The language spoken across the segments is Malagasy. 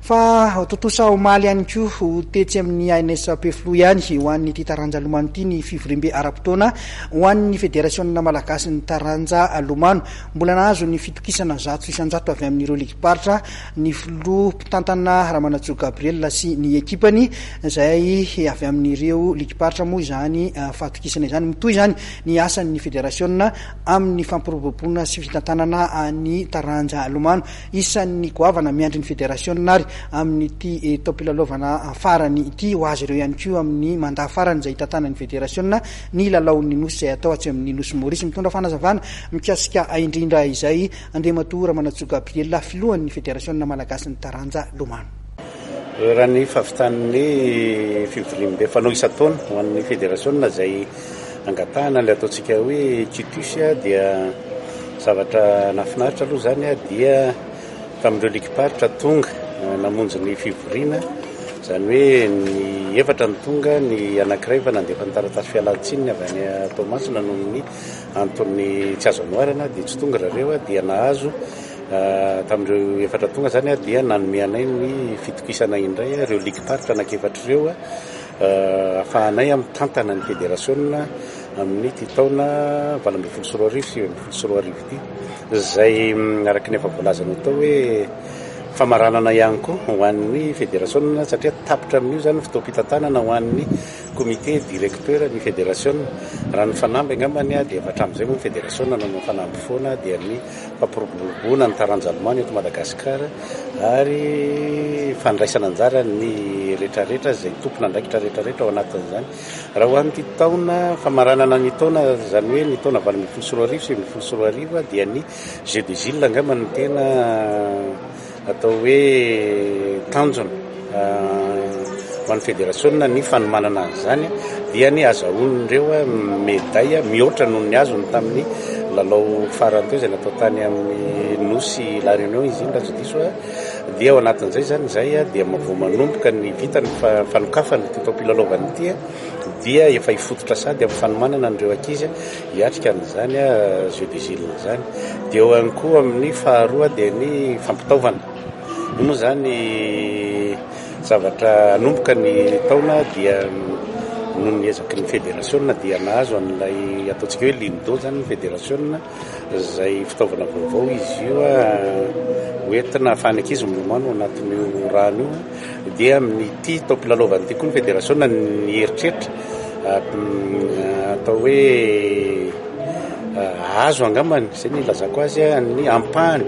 fa totosa omaly ihany ko tetsy amin'ny ANSPFLO ihany ho an'ny ty taranja lomano ty ny fivorimbe ara-potoana ho an'ny fédérationna malagasy ny taranja lomano. Mbola nahazo ny fitokisana 100 avy amin'ireo ligiparitra ny filoha mpitantana Ramanatsoa Gabriel sy ny ekipany izay avy amin'ireo ligiparitra moa izany fahatokisana izany mitoy izany ny asan'ny fédérationna amin'ny fampiroboroboana sy fitantanana ny taranja lomano. Isan'ny goavana miandry ny fédérationna ary amin'ny topilalaovana farany ity ho azy ireo ihany koa amin'ny mandat farany izay tantanan'ny fédérationna ny lalaon'ny nosy izay atao atsy amin'ny nosy Maurice. Mitondra fanazavana mikasika indrindra izay Andriamatoa Ramanatsoa Gabriel filohan'ny fédérationna malagasy ny taranja lomano. Raha ny fahavitan'ny fivorimbe fanao isa-taona ho an'ny fédérationna izay angatahana ilay ataontsika hoe kitus dia zavatra nafinaritra aloha zany dia tamin'ireo ligiparitra tonga namonjy ny fivoriana izany hoe ny efatra ny tonga ny anankiray fa nandefa ny taratasy fialan-tsininy avy any Tomasina noho ny Antony tsy azo anoarana dia tsy tonga rareo dia nahazo tamin'ireo efatra tonga zany dia nanome anay ny fitokisana indray ireo ligiparitra anankiefatra ireo afahanay amin'ny tantana ny fédérationna amin'ny ty taona 2024 sy 2024 ity izay araka ny efa voalazana tao hoe famaranana ihany koa ho an'ny fédérationna satria tapitra amin'io zany fotoam-pitantanana ho an'ny comité directeur ny fédération. Raha ny fanamby angambany dia efa hatramin'izay moa ny fédérationna nanao fanamby foana dia ny fampiroboroboana ny taranja lomano eto Madagasikara ary fandraisana anjara ny rehetrarehetra izay tompona andraikitra rehetrarehetra ao anatin'izany. Raha ho an'ity taona famaranana ny taona zany hoe ny taona 2024 sy 2024 dia ny Jeux des Îles angambany tena atao hoe tanjona ho an'ny fédérationna ny fanomanana an'izany dia ny azahoan'ireo médaille mihoatra noho ny azony tamin'ny lalao farany teo izay natao tany amin'ny nosy La Réunion izy iny raha tsy diso dia ao anatin'izay zany zay dia vao manomboka ny vitany fanokafany ty taopilalaovany ity dia efa hifototra sady amin'ny fanomanana an'ireo ankizy hiatrika an'izany Jeux des Îles zany. Dia eo ihany koa amin'ny faharoa dia ny fampitaovana io moa zany zavatra nomboka ny taona dia noho ny ezaky ny fédérationna dia nahazo an'ilay ataontsika hoe lindo zany ny fédérationna izay fitaovana vaovao izy io hoentina ahafahany ankizy milomano anatin'io rano io dia amin'ny ty taopilalaovany ity koa ny fédérationna ny eritreritra atao hoe azo angambany izay ny ilazako azy ny ampahany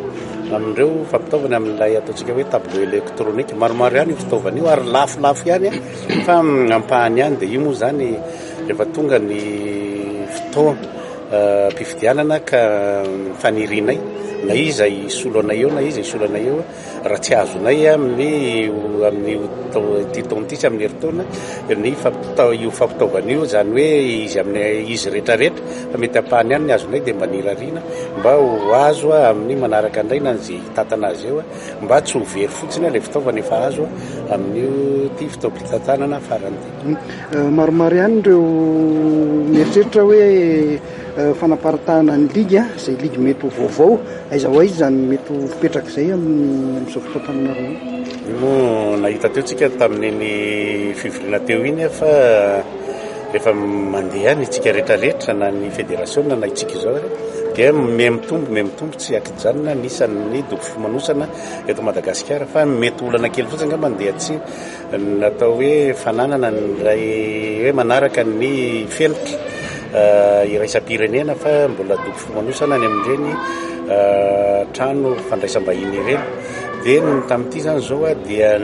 amin'ireo fampitaovana amin'ilay ataontsika hoe tableau électronique maromaro ihany io fitaovana io ary lafolafo ihany fa ampahany ihany dia io moa zany rehefa tonga ny fotoana mpifidianana ka fanirinay na iza isolo anay eo na iza isolo anay eo raha tsy azonay amin'ny ty taona ity sy amin'ny heritaona ny io fampitaovana io zany hoe izy amin'ny izy rehetrarehetra fa mety ampahany ihany ny azonay dia mba nirarina mba ho azo amin'ny manaraka indray na zay hitantana azy eo mba tsy ho very fotsiny ilay fitaovana efa azo amin'io ty fitaoam-pitantanana farany ty. Maromaro ihany ireo mieritreritra hoe fanaparitahana ny ligue izay ligue mety ho vaovao aiza ho aiza zany mety ho fipetraka izay amin'izao fotoam-paminarana io moa nahita teo tsika tamin'iny fivoriana teo iny fa rehefa mandeha ny tsika rehetrarehetra na ny fédérationna na itsika izao dia mitombo tsy akijanona nisan'ny dobo fimanosana eto Madagasikara fa mety olana kely fotsiny nga mandeha tsy natao hoe fananana nylay hoe manaraka ny felitra iraisam-pirenena fa mbola dobo fimanosana ny amin'ireny trano fandraisam-bahiny ireny. Dia tamin'ity zany zao dia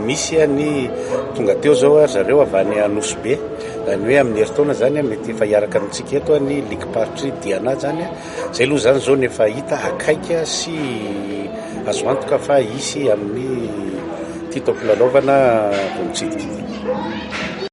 misy ny tonga teo zao zareo avy any Nosy Be zany hoe amin'ny heritaona zany mety efa hiaraka amintsika eto ny ligiparitra Diana zany zay aloha zany zao nefa hita akaika sy azo antoka fa hisy amin'ny ty taopilalaovana vomitsidika.